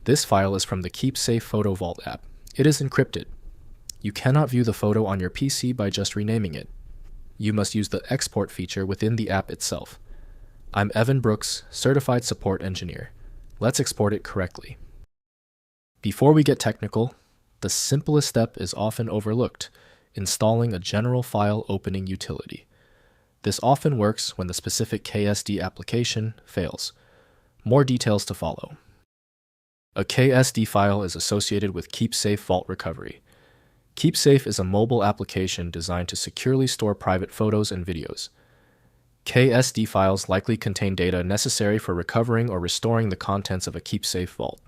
This file is from the KeepSafe Photo Vault app. It is encrypted. You cannot view the photo on your PC by just renaming it. You must use the export feature within the app itself. I'm Evan Brooks, Certified Support Engineer. Let's export it correctly. Before we get technical, the simplest step is often overlooked: installing a general file opening utility. This often works when the specific KSD application fails. More details to follow. A KSD file is associated with KeepSafe Vault Recovery. KeepSafe is a mobile application designed to securely store private photos and videos. KSD files likely contain data necessary for recovering or restoring the contents of a KeepSafe vault.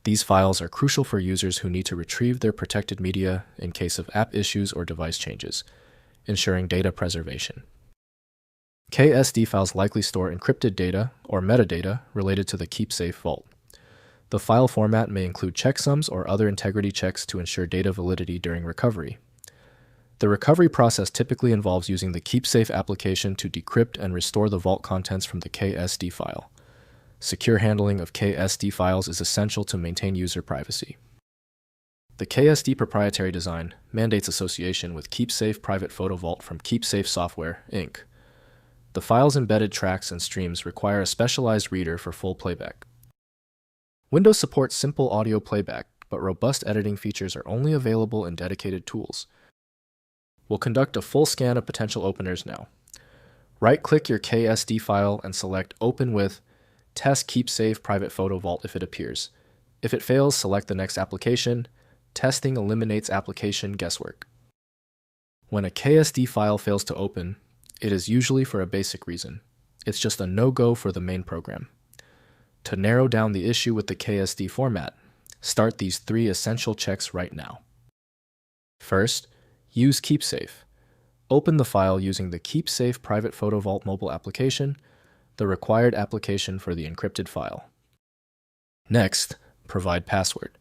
These files are crucial for users who need to retrieve their protected media in case of app issues or device changes, ensuring data preservation. KSD files likely store encrypted data or metadata related to the KeepSafe vault. The file format may include checksums or other integrity checks to ensure data validity during recovery. The recovery process typically involves using the KeepSafe application to decrypt and restore the vault contents from the KSD file. Secure handling of KSD files is essential to maintain user privacy. The KSD proprietary design mandates association with KeepSafe Private Photo Vault from KeepSafe Software, Inc. The file's embedded tracks and streams require a specialized reader for full playback. Windows supports simple audio playback, but robust editing features are only available in dedicated tools. We'll conduct a full scan of potential openers now. Right-click your KSD file and select Open with Test KeepSafe Private Photo Vault if it appears. If it fails, select the next application. Testing eliminates application guesswork. When a KSD file fails to open, it is usually for a basic reason. It's just a no-go for the main program. To narrow down the issue with the KSD format, start these 3 essential checks right now. First, use KeepSafe. Open the file using the KeepSafe Private Photo Vault mobile application, the required application for the encrypted file. Next, provide password.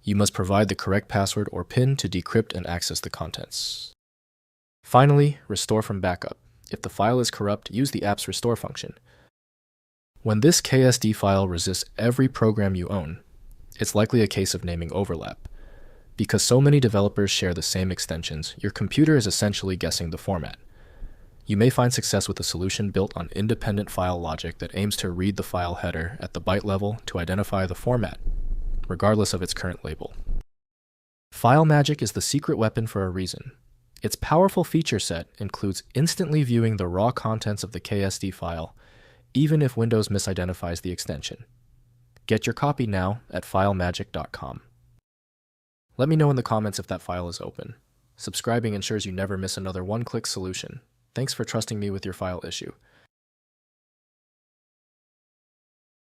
You must provide the correct password or PIN to decrypt and access the contents. Finally, restore from backup. If the file is corrupt, use the app's restore function. When this KSD file resists every program you own, it's likely a case of naming overlap. Because so many developers share the same extensions, your computer is essentially guessing the format. You may find success with a solution built on independent file logic that aims to read the file header at the byte level to identify the format, regardless of its current label. File magic is the secret weapon for a reason. Its powerful feature set includes instantly viewing the raw contents of the KSD file, even if Windows misidentifies the extension. Get your copy now at filemagic.com. Let me know in the comments if that file is open. Subscribing ensures you never miss another one-click solution. Thanks for trusting me with your file issue.